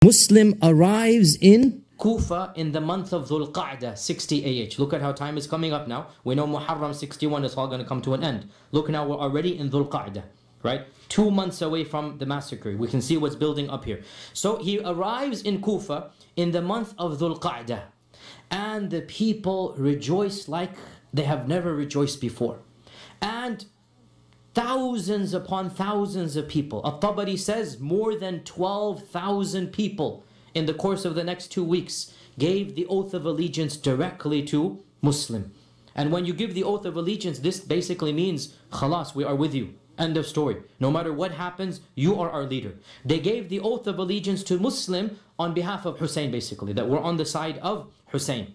Muslim arrives in Kufa in the month of Dhul Qa'dah, 60 AH. Look at how time is coming up now. We know Muharram 61 is all going to come to an end. Look now, we're already in Dhul Qa'dah, right? 2 months away from the massacre. We can see what's building up here. So he arrives in Kufa in the month of Dhul Qa'dah. And the people rejoice like they have never rejoiced before. And thousands upon thousands of people. At-Tabari says more than 12,000 people in the course of the next 2 weeks gave the oath of allegiance directly to Muslim. And when you give the oath of allegiance, this basically means, khalas, we are with you. End of story. No matter what happens, you are our leader. They gave the oath of allegiance to Muslim on behalf of Hussein, basically, that we're on the side of Hussein.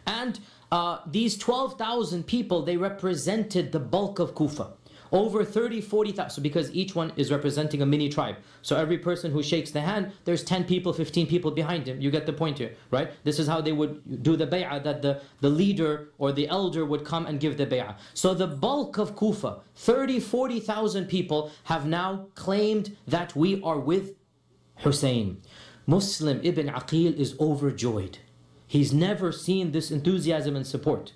And these 12,000 people, they represented the bulk of Kufa. Over 40,000, so because each one is representing a mini tribe. So every person who shakes the hand, there's 10 people, 15 people behind him. You get the point here, right? This is how they would do the bay'ah, that the leader or the elder would come and give the bay'ah. So the bulk of Kufa, 40,000 people have now claimed that we are with Hussein. Muslim ibn Aqil is overjoyed. He's never seen this enthusiasm and support.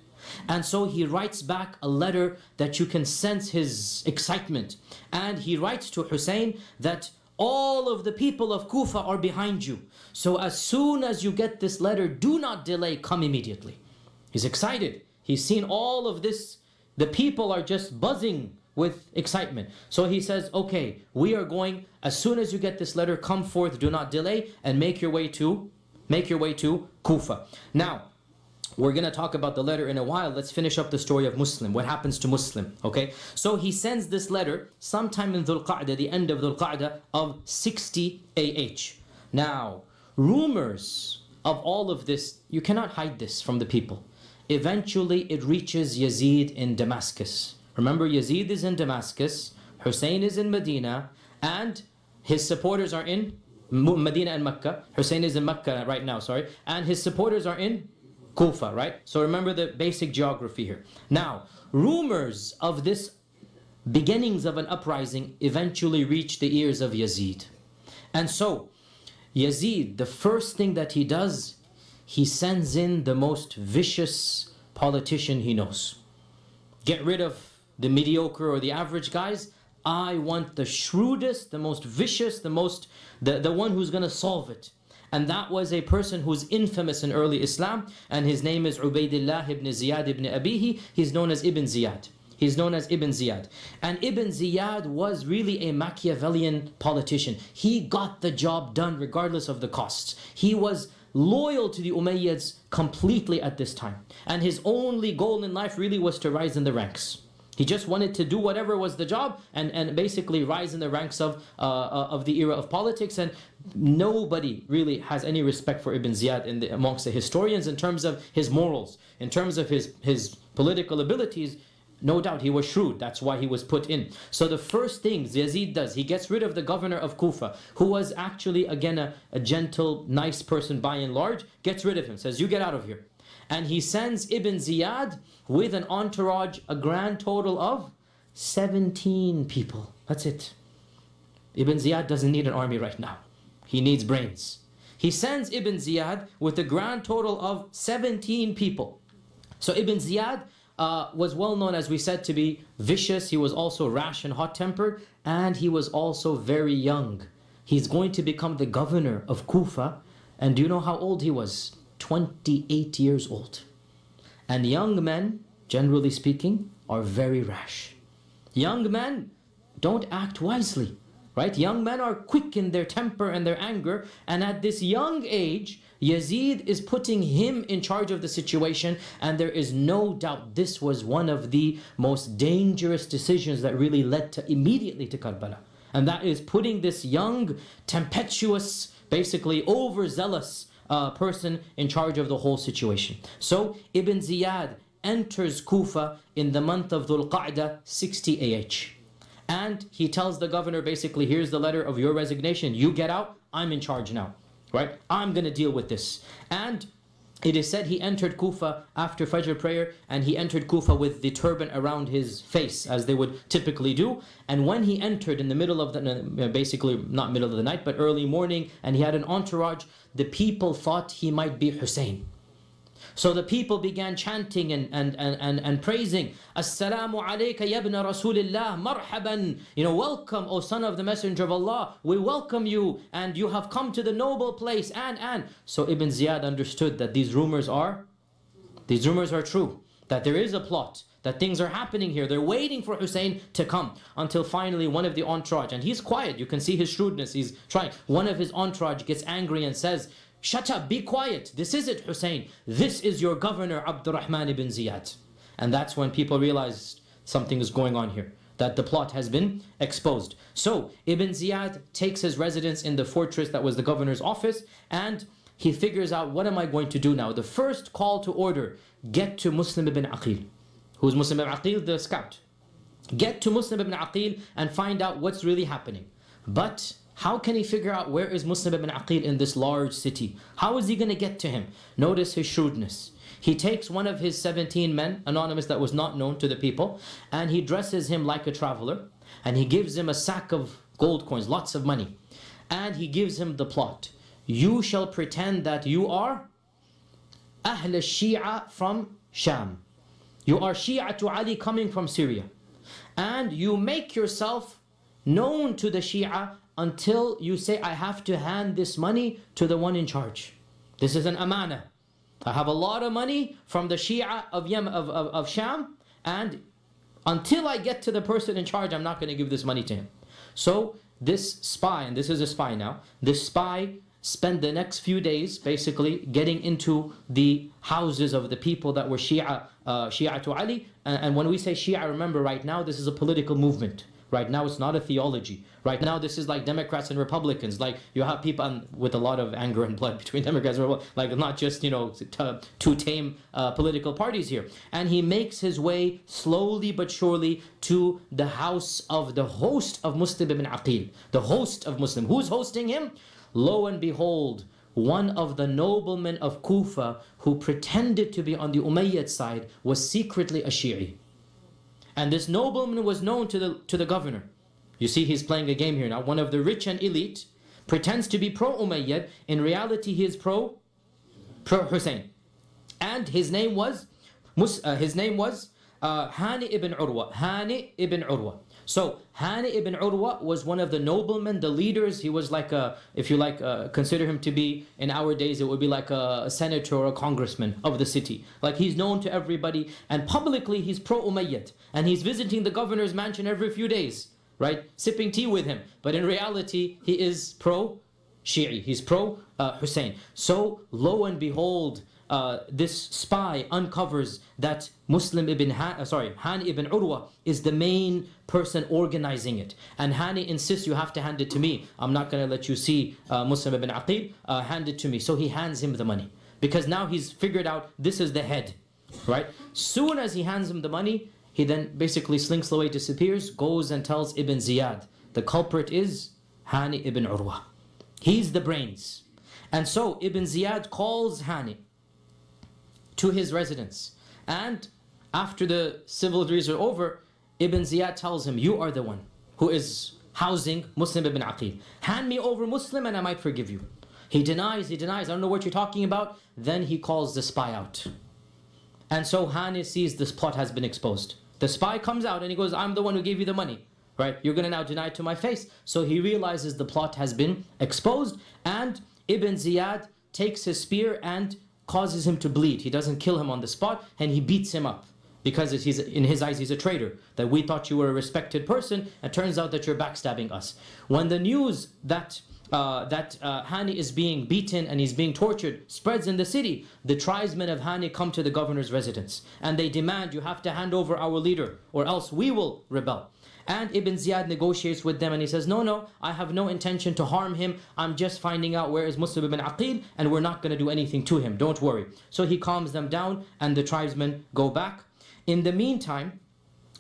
And so he writes back a letter that you can sense his excitement. And he writes to Hussein that all of the people of Kufa are behind you. So as soon as you get this letter, do not delay, come immediately. He's excited. He's seen all of this. The people are just buzzing with excitement. So he says, okay, we are going, as soon as you get this letter, come forth, do not delay, and make your way to Kufa. Now, we're going to talk about the letter in a while. Let's finish up the story of Muslim. What happens to Muslim? Okay. So he sends this letter sometime in Dhul Qa'dah, the end of Dhul Qa'dah of 60 AH. Now, rumors of all of this, you cannot hide this from the people. Eventually, it reaches Yazid in Damascus. Remember, Yazid is in Damascus, Hussein is in Medina, and his supporters are in Medina and Mecca. Hussein is in Mecca right now, sorry. And his supporters are in Kufa, right? So remember the basic geography here. Now, rumors of this beginnings of an uprising eventually reach the ears of Yazid. And so, Yazid, the first thing that he does, he sends in the most vicious politician he knows. Get rid of the mediocre or the average guys. I want the shrewdest, the most vicious, the one who's going to solve it. And that was a person who's infamous in early Islam, and his name is Ubaydullah ibn Ziyad ibn Abihi. He's known as Ibn Ziyad. He's known as Ibn Ziyad. And Ibn Ziyad was really a Machiavellian politician. He got the job done regardless of the costs. He was loyal to the Umayyads completely at this time. And his only goal in life really was to rise in the ranks. He just wanted to do whatever was the job and basically rise in the ranks of the era of politics. And nobody really has any respect for Ibn Ziyad amongst the historians in terms of his morals, in terms of his political abilities. No doubt he was shrewd. That's why he was put in. So the first thing Yazid does, he gets rid of the governor of Kufa, who was actually, again, a gentle, nice person by and large, gets rid of him, says, you get out of here. And he sends Ibn Ziyad with an entourage, a grand total of 17 people. That's it. Ibn Ziyad doesn't need an army right now. He needs brains. He sends Ibn Ziyad with a grand total of 17 people. So Ibn Ziyad was well known, as we said, to be vicious. He was also rash and hot-tempered, and he was also very young. He's going to become the governor of Kufa. And do you know how old he was? 28 years old. And young men, generally speaking, are very rash. Young men don't act wisely, right? Young men are quick in their temper and their anger, and at this young age, Yazid is putting him in charge of the situation, and there is no doubt this was one of the most dangerous decisions that really led immediately to Karbala. And that is putting this young, tempestuous, basically overzealous person in charge of the whole situation. So Ibn Ziyad enters Kufa in the month of Dhul Qa'dah, 60 AH. And he tells the governor, basically, here's the letter of your resignation. You get out, I'm in charge now. Right? I'm going to deal with this. And It is said he entered Kufa after Fajr prayer, and he entered Kufa with the turban around his face, as they would typically do. And when he entered in the middle of the, basically not middle of the night, but early morning, and he had an entourage, the people thought he might be Hussein. So the people began chanting and praising, Assalamu alayka ya ibn Rasulillah, marhaban. Welcome, O son of the Messenger of Allah. We welcome you, and you have come to the noble place, and. So Ibn Ziyad understood that these rumors are true, that there is a plot, that things are happening here. They're waiting for Hussein to come, until finally one of the entourage, and he's quiet, you can see his shrewdness, he's trying. One of his entourage gets angry and says, shut up, be quiet. This isn't Hussein. This is your governor, Abdurrahman ibn Ziyad. And that's when people realized something is going on here, that the plot has been exposed. So Ibn Ziyad takes his residence in the fortress that was the governor's office, and he figures out, what am I going to do now? The first call to order, get to Muslim ibn Aqil. Who's Muslim ibn Aqil? The scout. Get to Muslim ibn Aqil and find out what's really happening. But how can he figure out where is Muslim ibn Aqil in this large city? How is he going to get to him? Notice his shrewdness. He takes one of his 17 men, anonymous, that was not known to the people, and he dresses him like a traveler, and he gives him a sack of gold coins, lots of money. And he gives him the plot. You shall pretend that you are Ahl al-Shia from Sham. You are Shia to Ali coming from Syria. And you make yourself known to the Shia until you say, I have to hand this money to the one in charge. This is an amana. I have a lot of money from the Shia of Sham, and until I get to the person in charge, I'm not going to give this money to him. So this spy, and this is a spy now, this spy spent the next few days basically getting into the houses of the people that were Shia to Ali. And when we say Shia, remember, right now this is a political movement. Right now it's not a theology. Right now this is like Democrats and Republicans. Like you have people with a lot of anger and blood between Democrats and Republicans. Like not just, two tame political parties here. And he makes his way slowly but surely to the house of the host of Muslim ibn Aqil. The host of Muslim. Who's hosting him? Lo and behold, one of the noblemen of Kufa who pretended to be on the Umayyad side was secretly a Shi'i. And this nobleman was known to the governor. You see, he's playing a game here now. One of the rich and elite pretends to be pro-Umayyad. In reality, he is pro-Hussein. And his name was Hani ibn Urwa. Hani ibn Urwa. So Hani ibn Urwa was one of the noblemen, the leaders. He was like if you consider him to be, in our days, it would be like a senator or a congressman of the city. Like he's known to everybody, and publicly he's pro-Umayyad. And he's visiting the governor's mansion every few days, right? Sipping tea with him. But in reality, he is pro-Shi'i. He's pro-Hussein. So lo and behold, this spy uncovers that Hani ibn Urwa is the main person organizing it. And Hani insists, you have to hand it to me. I'm not going to let you see Muslim ibn Aqil. Hand it to me. So he hands him the money. Because now he's figured out this is the head. Right? Soon as he hands him the money, he then basically slinks away, disappears, goes and tells Ibn Ziyad. The culprit is Hani ibn Urwa. He's the brains. And so Ibn Ziyad calls Hani to his residence. And after the civil duties are over, Ibn Ziyad tells him, you are the one who is housing Muslim ibn Aqil. Hand me over Muslim and I might forgive you. He denies, I don't know what you're talking about. Then he calls the spy out. And so Hani sees this plot has been exposed. The spy comes out and he goes, I'm the one who gave you the money. Right? You're going to now deny it to my face. So he realizes the plot has been exposed, and Ibn Ziyad takes his spear and causes him to bleed. He doesn't kill him on the spot, and he beats him up. Because in his eyes he's a traitor. That we thought you were a respected person, and turns out that you're backstabbing us. When the news that Hani is being beaten and he's being tortured spreads in the city, the tribesmen of Hani come to the governor's residence. And they demand, you have to hand over our leader, or else we will rebel. And Ibn Ziyad negotiates with them and he says, no, I have no intention to harm him. I'm just finding out where is Muslim ibn Aqil, and we're not going to do anything to him. Don't worry. So he calms them down and the tribesmen go back. In the meantime,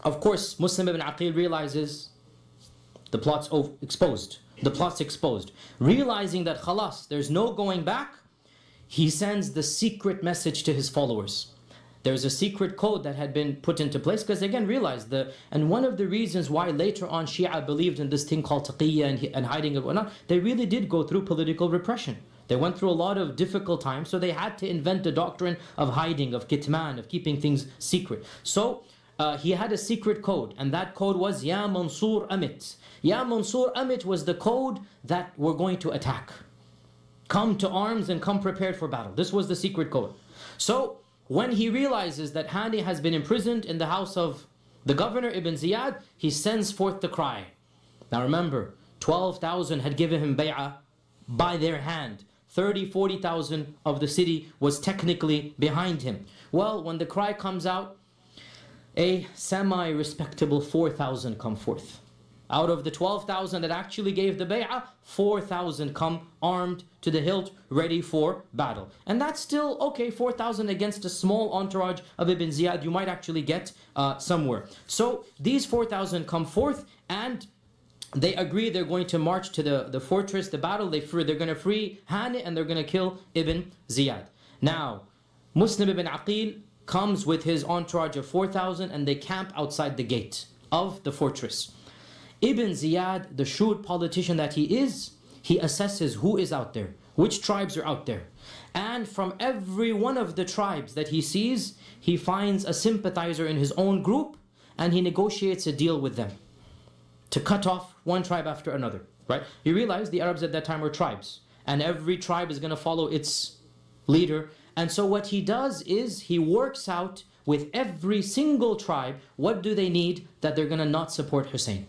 of course, Muslim ibn Aqil realizes the plot's exposed. The plot's exposed. Realizing that khalas, there's no going back, he sends the secret message to his followers. There's a secret code that had been put into place because again realize and one of the reasons why later on Shia believed in this thing called taqiyya and hiding and whatnot, they really did go through political repression. They went through a lot of difficult times, so they had to invent the doctrine of hiding, of kitman, of keeping things secret. So he had a secret code, and that code was Ya Mansur Amit. Ya Mansur Amit was the code that we're going to attack. Come to arms and come prepared for battle. This was the secret code. So when he realizes that Hani has been imprisoned in the house of the governor Ibn Ziyad, he sends forth the cry. Now remember, 12,000 had given him bay'ah by their hand. 40,000 of the city was technically behind him. Well, when the cry comes out, a semi-respectable 4,000 come forth. Out of the 12,000 that actually gave the bay'ah, 4,000 come armed to the hilt, ready for battle. And that's still okay, 4,000 against a small entourage of Ibn Ziyad, you might actually get somewhere. So these 4,000 come forth and they agree they're going to march to the fortress, the battle. They're going to free Hani and they're going to kill Ibn Ziyad. Now, Muslim ibn Aqil comes with his entourage of 4,000 and they camp outside the gate of the fortress. Ibn Ziyad, the shrewd politician that he is, he assesses who is out there, which tribes are out there. And from every one of the tribes that he sees, he finds a sympathizer in his own group and he negotiates a deal with them to cut off one tribe after another, right? You realize the Arabs at that time were tribes and every tribe is going to follow its leader. And so what he does is he works out with every single tribe, what do they need that they're going to not support Hussein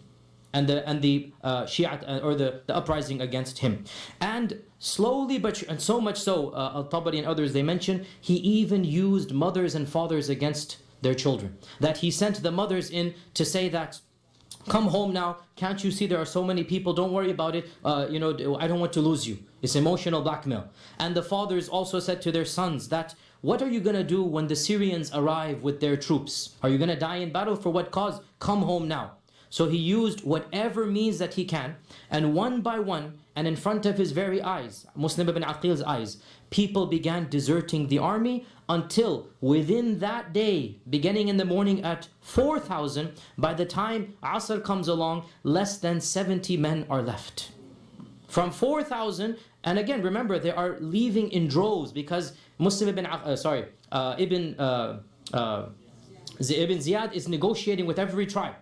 and the Shia or the uprising against him. And slowly, and so much so, Al-Tabari and others, they mention, he even used mothers and fathers against their children. That he sent the mothers in to say that, come home now, can't you see there are so many people, don't worry about it, I don't want to lose you. It's emotional blackmail. And the fathers also said to their sons that, what are you going to do when the Syrians arrive with their troops? Are you going to die in battle? For what cause? Come home now. So he used whatever means that he can, and one by one, and in front of his very eyes, Muslim ibn Aqil's eyes, people began deserting the army until within that day, beginning in the morning at 4,000, by the time Asr comes along, less than 70 men are left. From 4,000, and again, remember, they are leaving in droves because Muslim ibn Ziyad is negotiating with every tribe.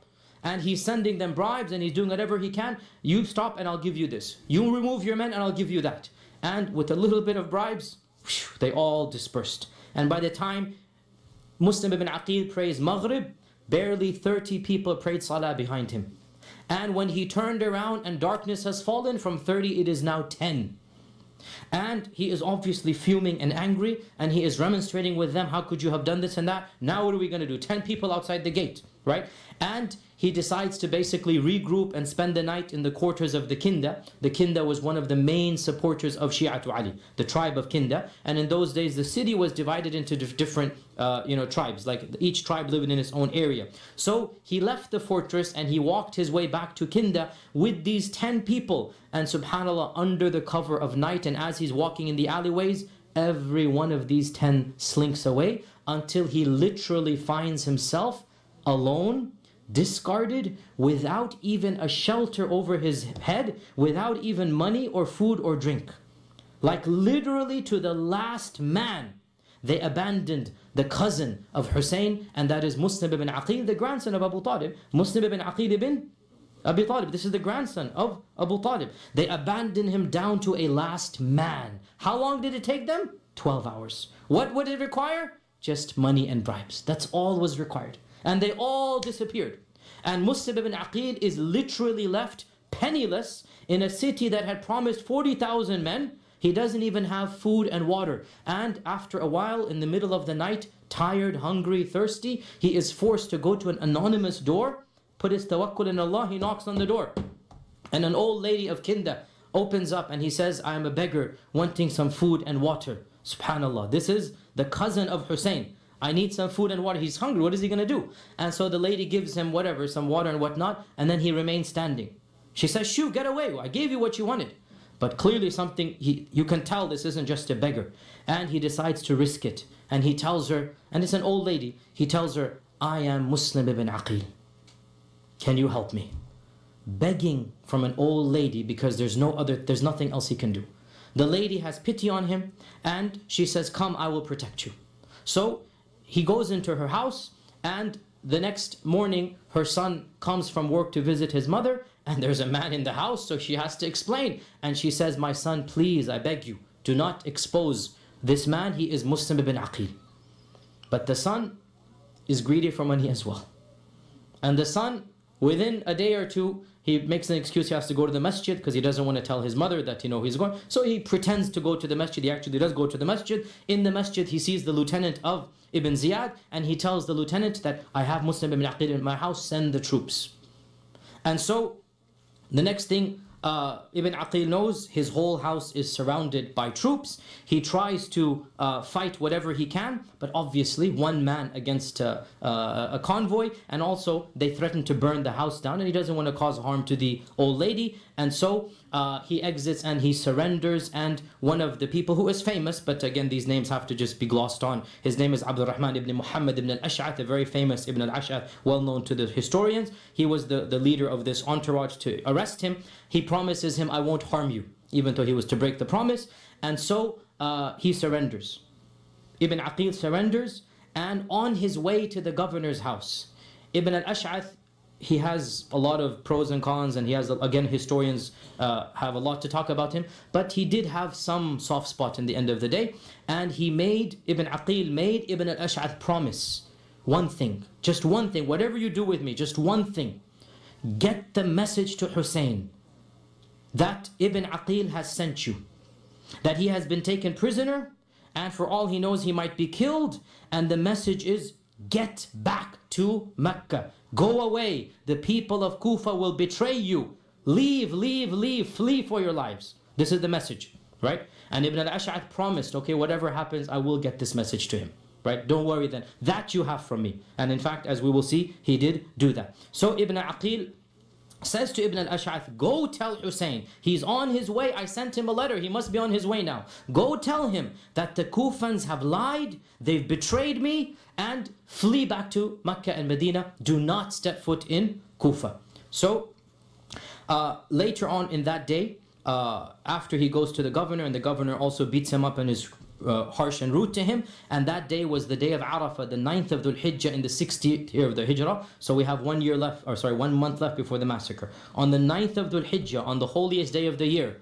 And he's sending them bribes and he's doing whatever he can. You stop and I'll give you this. You remove your men and I'll give you that. And with a little bit of bribes, they all dispersed. And by the time Muslim ibn Aqil prays Maghrib, barely 30 people prayed Salah behind him. And when he turned around and darkness has fallen, from 30 it is now 10. And he is obviously fuming and angry and he is remonstrating with them. How could you have done this and that? Now what are we going to do? 10 people outside the gate, right? And he decides to basically regroup and spend the night in the quarters of the Kinda. The Kinda was one of the main supporters of Shi'atu Ali, the tribe of Kinda. And in those days, the city was divided into different tribes. Like each tribe lived in its own area. So he left the fortress and he walked his way back to Kinda with these 10 people. And subhanAllah, under the cover of night, and as he's walking in the alleyways, every one of these 10 slinks away until he literally finds himself alone, discarded, without even a shelter over his head, without even money or food or drink. Like literally to the last man, they abandoned the cousin of Hussein, and that is Muslim ibn Aqil, the grandson of Abu Talib. Muslim ibn Aqil ibn Abi Talib, this is the grandson of Abu Talib. They abandoned him down to a last man. How long did it take them? 12 hours. What would it require? Just money and bribes. That's all was required. And they all disappeared. And Muslim ibn Aqil is literally left penniless in a city that had promised 40,000 men. He doesn't even have food and water. And after a while, in the middle of the night, tired, hungry, thirsty, he is forced to go to an anonymous door, put his tawakkul in Allah, he knocks on the door. And an old lady of Kinda opens up and he says, I am a beggar wanting some food and water. Subhanallah, this is the cousin of Hussein. I need some food and water. He's hungry. What is he going to do? And so the lady gives him whatever, some water and whatnot, and then he remains standing. She says, shoo, get away. I gave you what you wanted. But clearly something, you can tell this isn't just a beggar. And he decides to risk it. And he tells her, and it's an old lady, he tells her, I am Muslim ibn Aqil. Can you help me? Begging from an old lady because there's nothing else he can do. The lady has pity on him and she says, come, I will protect you. So he goes into her house, and the next morning her son comes from work to visit his mother, and there's a man in the house, so she has to explain. And she says, my son, please, I beg you, do not expose this man. He is Muslim ibn Aqil. But the son is greedy for money as well. And the son, within a day or two, he makes an excuse he has to go to the masjid because he doesn't want to tell his mother that he's going. So he pretends to go to the masjid. He actually does go to the masjid. In the masjid, he sees the lieutenant of Ibn Ziyad, and he tells the lieutenant that I have Muslim ibn Aqil in my house, send the troops. And so the next thing Ibn Aqil knows, his whole house is surrounded by troops. He tries to fight whatever he can, but obviously one man against a convoy, and also they threaten to burn the house down, and he doesn't want to cause harm to the old lady. And so he exits and he surrenders, and one of the people who is famous, but again these names have to just be glossed on, his name is Abdul Rahman ibn Muhammad ibn al-Ash'ath, a very famous Ibn al-Ash'ath, well known to the historians. He was the leader of this entourage to arrest him. He promises him, I won't harm you, even though he was to break the promise. And so he surrenders. Ibn Aqil surrenders, and on his way to the governor's house, Ibn al-Ash'ath, he has a lot of pros and cons, and he has, again, historians have a lot to talk about him, but he did have some soft spot in the end of the day. And Ibn Aqil made Ibn al-Ash'ath promise one thing, just one thing, whatever you do with me, just one thing, get the message to Hussein that Ibn Aqil has sent you, that he has been taken prisoner, and for all he knows he might be killed, and the message is, get back to Mecca, go away, the people of Kufa will betray you, leave, leave, leave, flee for your lives. This is the message, right? And Ibn al-Ash'ath promised, okay, whatever happens, I will get this message to him, right? Don't worry then, that you have from me. And in fact, as we will see, he did do that. So Ibn Aqil says to Ibn al-Ash'ath, go tell Hussein, he's on his way, I sent him a letter, he must be on his way now. Go tell him that the Kufans have lied, they've betrayed me, and flee back to Mecca and Medina. Do not step foot in Kufa. So later on in that day, after he goes to the governor, and the governor also beats him up and is harsh and rude to him, and that day was the day of Arafah, the 9th of Dhul Hijjah in the 60th year of the Hijrah. So we have 1 year left, or sorry, 1 month left before the massacre. On the 9th of Dhul Hijjah, on the holiest day of the year,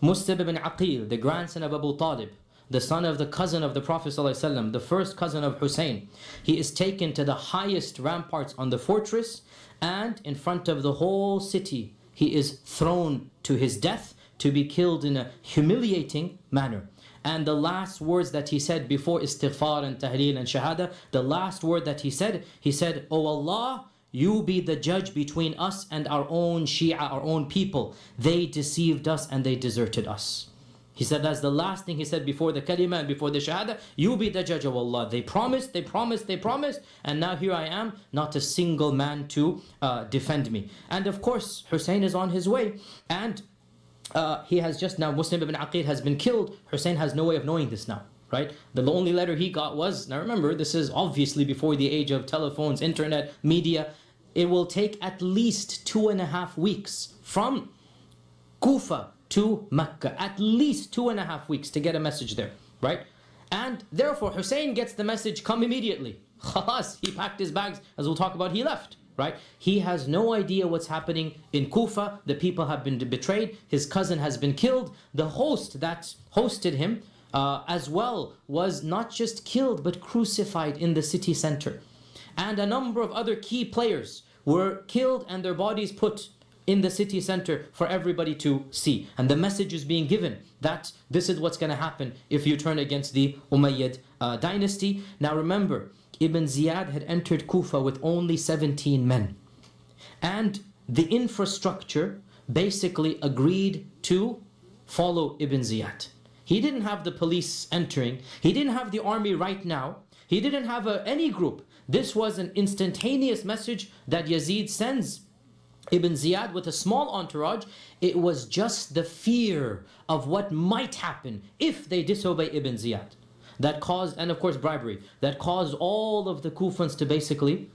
Mustab ibn Aqil, the grandson of Abu Talib, the son of the cousin of the Prophet ﷺ, the first cousin of Hussein, he is taken to the highest ramparts on the fortress, and in front of the whole city, he is thrown to his death to be killed in a humiliating manner. And the last words that he said before istighfar and tahleel and shahada, the last word that he said, "O Allah, you be the judge between us and our own Shia, our own people. They deceived us and they deserted us." He said that's the last thing he said before the kalima and before the shahada. You be the judge of Allah. They promised, they promised, they promised, and now here I am, not a single man to defend me. And of course, Hussein is on his way, and he has just now, Muslim ibn Aqil has been killed. Hussein has no way of knowing this now, right? The only letter he got was, now remember, this is obviously before the age of telephones, internet, media. It will take at least 2.5 weeks from Kufa to Mecca, at least 2.5 weeks to get a message there, right? And therefore Hussein gets the message, come immediately. Khalas, he packed his bags, as we'll talk about, he left, right? He has no idea what's happening in Kufa. The people have been betrayed, his cousin has been killed, the host that hosted him as well was not just killed but crucified in the city center. And a number of other key players were killed and their bodies put in the city center for everybody to see. And the message is being given that this is what's going to happen if you turn against the Umayyad dynasty. Now remember, Ibn Ziyad had entered Kufa with only 17 men. And the infrastructure basically agreed to follow Ibn Ziyad. He didn't have the police entering. He didn't have the army right now. He didn't have any group. This was an instantaneous message that Yazid sends Ibn Ziyad with a small entourage, it was just the fear of what might happen if they disobey Ibn Ziyad that caused, and of course bribery, that caused all of the Kufans to basically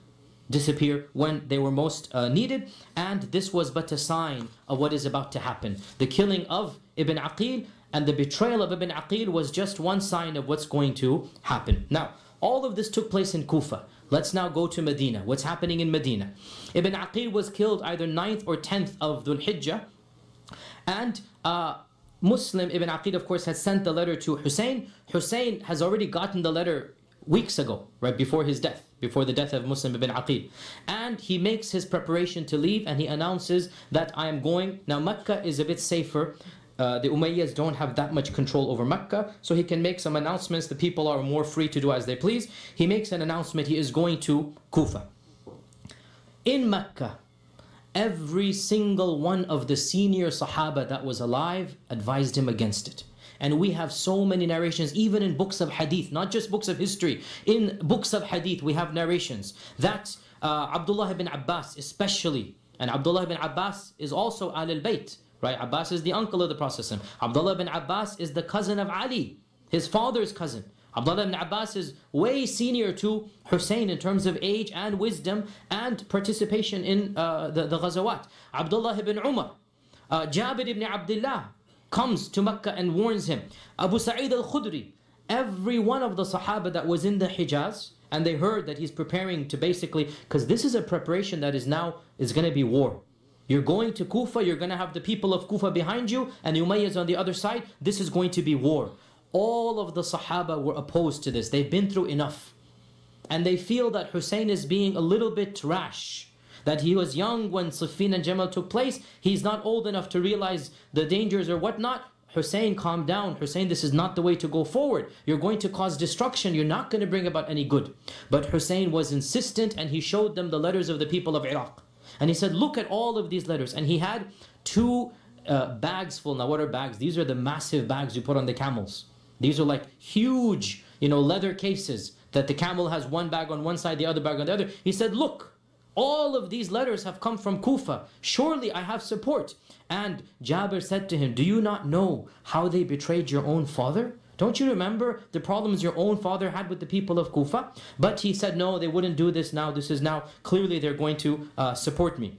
disappear when they were most needed. And this was but a sign of what is about to happen. The killing of Ibn Aqil and the betrayal of Ibn Aqil was just one sign of what's going to happen. Now, all of this took place in Kufa. Let's now go to Medina. What's happening in Medina? Ibn Aqil was killed either 9th or 10th of Dhul Hijjah. And Muslim Ibn Aqil, of course, has sent the letter to Hussein. Hussein has already gotten the letter weeks ago, right before his death, before the death of Muslim ibn Aqil. And he makes his preparation to leave, and he announces that I am going. Now Mecca is a bit safer. The Umayyads don't have that much control over Mecca, so he can make some announcements. The people are more free to do as they please. He makes an announcement, he is going to Kufa. In Mecca, every single one of the senior Sahaba that was alive advised him against it. And we have so many narrations, even in books of hadith, not just books of history. In books of hadith, we have narrations that Abdullah ibn Abbas especially, and Abdullah ibn Abbas is also Ahl al-Bayt, right? Abbas is the uncle of the Prophet. Abdullah ibn Abbas is the cousin of Ali, his father's cousin. Abdullah ibn Abbas is way senior to Hussein in terms of age and wisdom and participation in the Ghazawat. Abdullah ibn Umar, Jabir ibn Abdullah comes to Mecca and warns him. Abu Sa'id al-Khudri, every one of the Sahaba that was in the Hijaz, and they heard that he's preparing to basically, because this is a preparation that is going to be war. You're going to Kufa, you're going to have the people of Kufa behind you, and the Umayyads on the other side. This is going to be war. All of the Sahaba were opposed to this. They've been through enough. And they feel that Hussein is being a little bit rash. That he was young when Siffin and Jamal took place. He's not old enough to realize the dangers or whatnot. Hussein, calm down. Hussein, this is not the way to go forward. You're going to cause destruction. You're not going to bring about any good. But Hussein was insistent, and he showed them the letters of the people of Iraq. And he said, look at all of these letters. And he had 2 bags full. Now what are bags? These are the massive bags you put on the camels. These are like huge, leather cases that the camel has one bag on one side, the other bag on the other. He said, look, all of these letters have come from Kufa. Surely I have support. And Jabir said to him, do you not know how they betrayed your own father? Don't you remember the problems your own father had with the people of Kufa? But he said, no, they wouldn't do this now. This is now, clearly they're going to support me.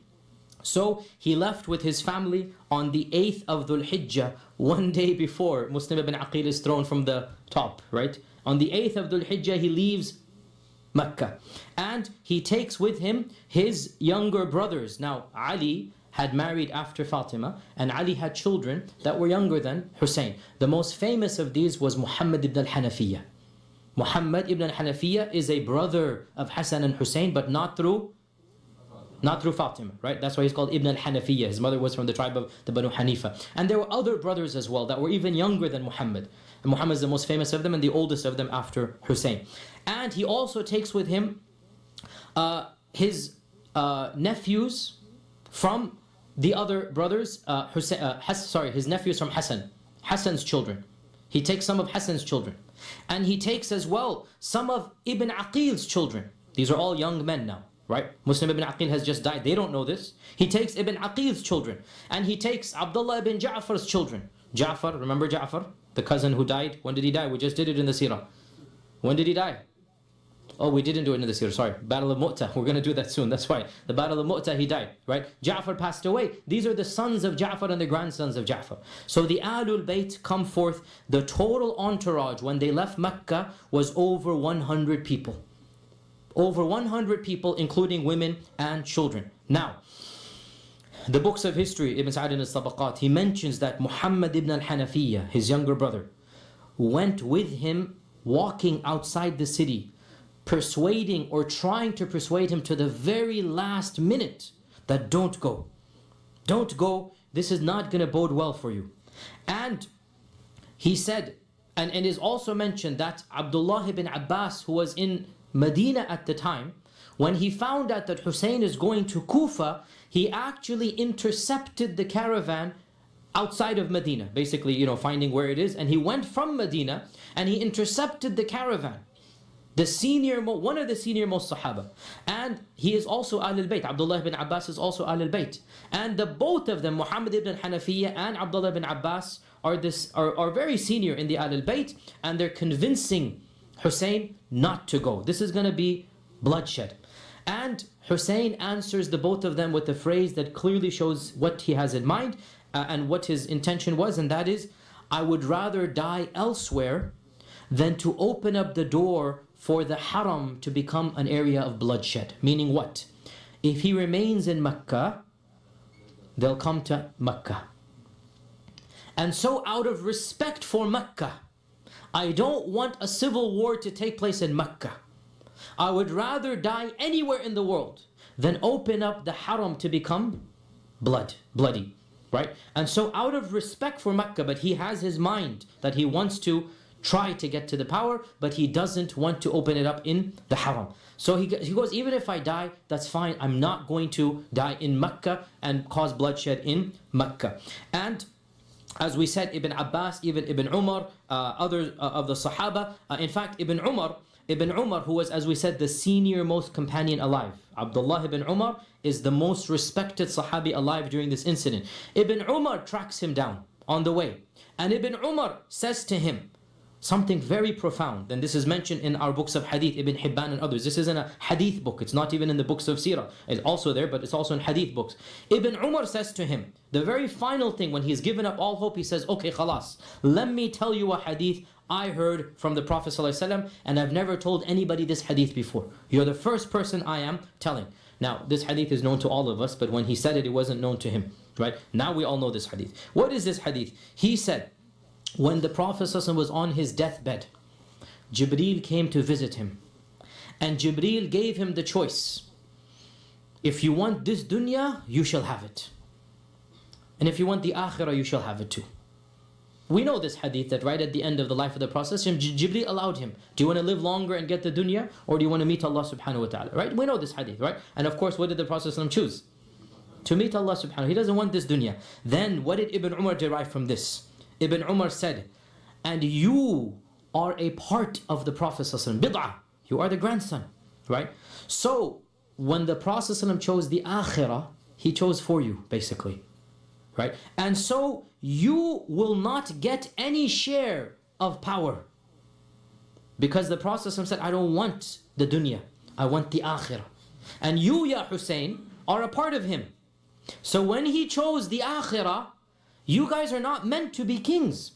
So he left with his family on the 8th of Dhul Hijjah, one day before Muslim ibn Aqil is thrown from the top, right? On the 8th of Dhul Hijjah, he leaves Mecca. And he takes with him his younger brothers. Now, Ali had married after Fatima, and Ali had children that were younger than Hussein. The most famous of these was Muhammad ibn al-Hanafiyyah. Muhammad ibn al-Hanafiyyah is a brother of Hassan and Hussein, but not through Fatima, right? That's why he's called Ibn al-Hanafiyyah. His mother was from the tribe of the Banu Hanifa. And there were other brothers as well that were even younger than Muhammad. And Muhammad is the most famous of them and the oldest of them after Hussein. And he also takes with him his nephews from the other brothers, his nephews from Hassan's children. He takes some of Hassan's children. And he takes as well some of Ibn Aqil's children. These are all young men now. Right? Muslim ibn Aqil has just died. They don't know this. He takes Ibn Aqil's children. And he takes Abdullah ibn Ja'far's children. Ja'far, remember Ja'far? The cousin who died. When did he die? We just did it in the seerah. When did he die? Oh, we didn't do it in the seerah. Sorry. Battle of Mu'tah. We're going to do that soon. That's why. The Battle of Mu'tah, he died. Right? Ja'far passed away. These are the sons of Ja'far and the grandsons of Ja'far. So the Ahlul Bayt come forth. The total entourage when they left Mecca was over 100 people. Over 100 people, including women and children. Now, the books of history, Ibn Sa'd al-Tabaqat, he mentions that Muhammad ibn al-Hanafiyyah, his younger brother, went with him walking outside the city, persuading or trying to persuade him to the very last minute that don't go. Don't go. This is not going to bode well for you. And he said, and it is also mentioned that Abdullah ibn Abbas, who was in Medina at the time, when he found out that Hussein is going to Kufa, he actually intercepted the caravan outside of Medina, basically, finding where it is, and he went from Medina and he intercepted the caravan. One of the senior most Sahaba. And he is also Ahlul Bayt. Abdullah ibn Abbas is also Ahlul Bayt. And the both of them, Muhammad ibn Hanafiya and Abdullah ibn Abbas, are very senior in the Ahlul Bayt, and they're convincing Hussein not to go. This is going to be bloodshed. And Hussein answers the both of them with a phrase that clearly shows what he has in mind and what his intention was, and that is, I would rather die elsewhere than to open up the door for the haram to become an area of bloodshed. Meaning what? If he remains in Mecca, they'll come to Mecca. And so out of respect for Mecca, I don't want a civil war to take place in Mecca. I would rather die anywhere in the world than open up the haram to become bloody, right? And so out of respect for Mecca, but he has his mind that he wants to try to get to the power, but he doesn't want to open it up in the haram. So he goes, even if I die, that's fine. I'm not going to die in Mecca and cause bloodshed in Mecca. And as we said, Ibn Abbas, even Ibn Umar, others of the Sahaba, in fact, Ibn Umar, who was, as we said, the senior most companion alive. Abdullah ibn Umar is the most respected Sahabi alive during this incident. Ibn Umar tracks him down on the way. And Ibn Umar says to him something very profound. And this is mentioned in our books of Hadith, Ibn Hibban and others. This isn't a Hadith book. It's not even in the books of Sirah. It's also there, but it's also in Hadith books. Ibn Umar says to him, the very final thing, when he's given up all hope, he says, okay, khalas, let me tell you a hadith I heard from the Prophet ﷺ, and I've never told anybody this hadith before. You're the first person I am telling. Now, this hadith is known to all of us, but when he said it, it wasn't known to him. Right? Now we all know this hadith. What is this hadith? He said, when the Prophet ﷺ was on his deathbed, Jibreel came to visit him. And Jibreel gave him the choice. If you want this dunya, you shall have it. And if you want the akhirah, you shall have it too. We know this hadith that right at the end of the life of the Prophet, Jibreel allowed him. Do you want to live longer and get the dunya? Or do you want to meet Allah subhanahu wa ta'ala? Right? We know this hadith, right? And of course, what did the Prophet choose? To meet Allah subhanahu wa ta'ala. He doesn't want this dunya. Then what did Ibn Umar derive from this? Ibn Umar said, and you are a part of the Prophet bid'ah. You are the grandson, right? So when the Prophet chose the akhirah, he chose for you, basically, right? And so you will not get any share of power, because the Prophet said, I don't want the dunya, I want the akhirah. And you, Ya Hussein, are a part of him. So when he chose the akhirah, you guys are not meant to be kings.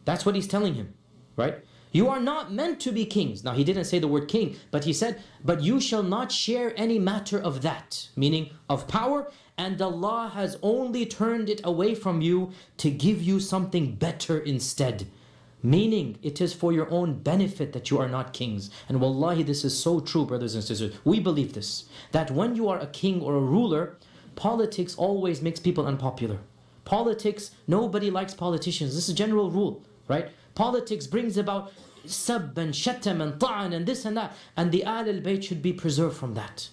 That's what he's telling him, right? You are not meant to be kings. Now, he didn't say the word king, but he said, but you shall not share any matter of that, meaning of power, and Allah has only turned it away from you to give you something better instead. Meaning, it is for your own benefit that you are not kings. And wallahi, this is so true, brothers and sisters. We believe this, that when you are a king or a ruler, politics always makes people unpopular. Politics, nobody likes politicians. This is a general rule, right? Politics brings about sab and shatam and ta'an and this and that. And the Ahlul Bayt should be preserved from that.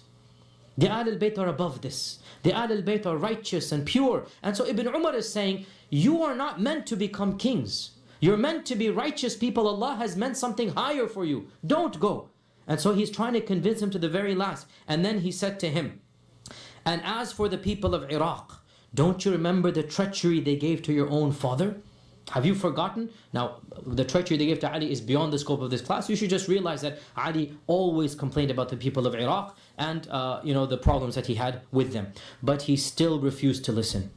The Ahlul Bayt are above this. The Ahlul Bayt are righteous and pure. And so Ibn Umar is saying, you are not meant to become kings. You're meant to be righteous people. Allah has meant something higher for you. Don't go. And so he's trying to convince him to the very last. And then he said to him, and as for the people of Iraq, don't you remember the treachery they gave to your own father? Have you forgotten? Now, the treachery they gave to Ali is beyond the scope of this class. You should just realize that Ali always complained about the people of Iraq and the problems that he had with them. But he still refused to listen.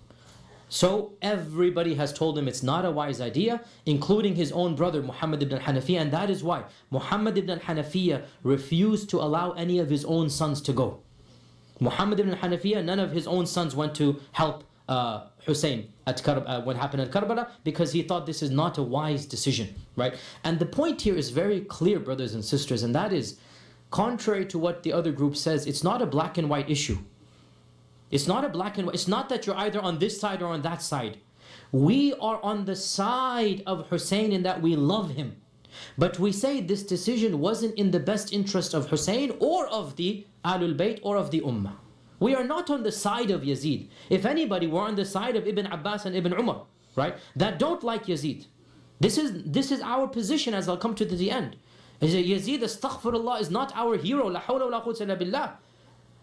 So everybody has told him it's not a wise idea, including his own brother Muhammad ibn Hanafiya, and that is why Muhammad ibn Hanafiya refused to allow any of his own sons to go. Muhammad ibn Hanafiya, none of his own sons went to help Hussein at what happened at Karbala, because he thought this is not a wise decision, right? And the point here is very clear, brothers and sisters, and that is, contrary to what the other group says, it's not a black and white issue. It's not a black and white. It's not that you're either on this side or on that side. We are on the side of Hussein in that we love him. But we say this decision wasn't in the best interest of Hussein or of the Ahlul Bayt or of the Ummah. We are not on the side of Yazid. If anybody, we're on the side of Ibn Abbas and Ibn Umar, right? That don't like Yazid. This is our position, as I'll come to the end. Yazid, astaghfirullah, is not our hero. La hawla wa la quwwata illa billah.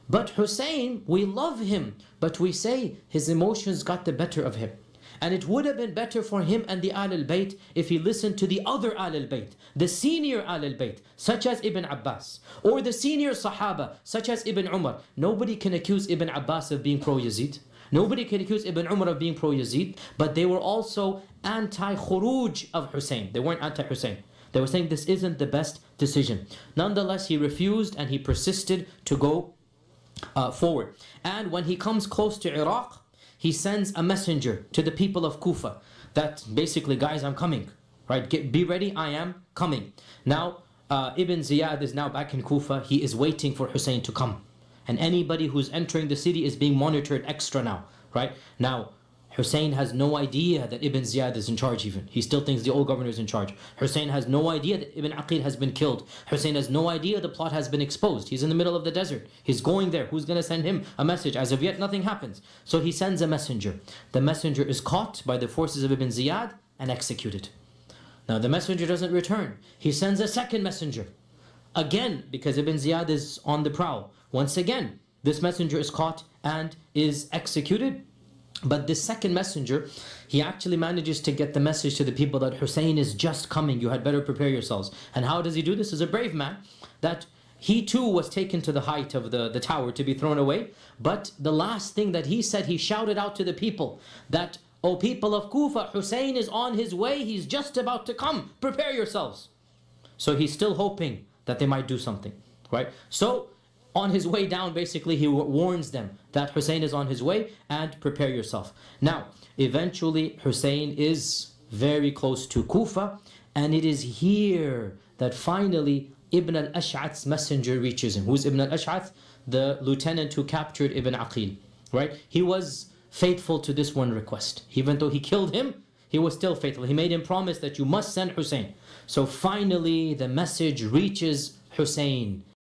But Hussein, we love him, but we say his emotions got the better of him. And it would have been better for him and the Ahl al-Bayt if he listened to the other Ahl al-Bayt, the senior Ahl al-Bayt, such as Ibn Abbas, or the senior Sahaba, such as Ibn Umar. Nobody can accuse Ibn Abbas of being pro-Yazid. Nobody can accuse Ibn Umar of being pro-Yazid, but they were also anti-khuruj of Hussein. They weren't anti-Hussein. They were saying this isn't the best decision. Nonetheless, he refused and he persisted to go forward. And when he comes close to Iraq, he sends a messenger to the people of Kufa that basically, guys, I'm coming, right? Be ready, I am coming. Now, Ibn Ziyad is now back in Kufa. He is waiting for Hussein to come. And anybody who's entering the city is being monitored extra now, right? Now, Hussein has no idea that Ibn Ziyad is in charge even. He still thinks the old governor is in charge. Hussein has no idea that Ibn Aqil has been killed. Hussein has no idea the plot has been exposed. He's in the middle of the desert. He's going there. Who's going to send him a message? As of yet, nothing happens. So he sends a messenger. The messenger is caught by the forces of Ibn Ziyad and executed. Now the messenger doesn't return. He sends a second messenger. Again, because Ibn Ziyad is on the prowl. Once again, this messenger is caught and is executed. But this second messenger, he actually manages to get the message to the people that Hussein is just coming. You had better prepare yourselves. And how does he do this? As a brave man, that he too was taken to the height of the tower to be thrown away. But the last thing that he said, he shouted out to the people that, "O people of Kufa, Hussein is on his way. He's just about to come. Prepare yourselves." So he's still hoping that they might do something, right? So on his way down, basically, he warns them that Hussein is on his way and prepare yourself. Now, eventually, Hussein is very close to Kufa, and it is here that finally Ibn al-Ash'ath's messenger reaches him. Who's Ibn al-Ash'ath? The lieutenant who captured Ibn Aqil, right? He was faithful to this one request. Even though he killed him, he was still faithful. He made him promise that you must send Hussein. So finally, the message reaches Hussein.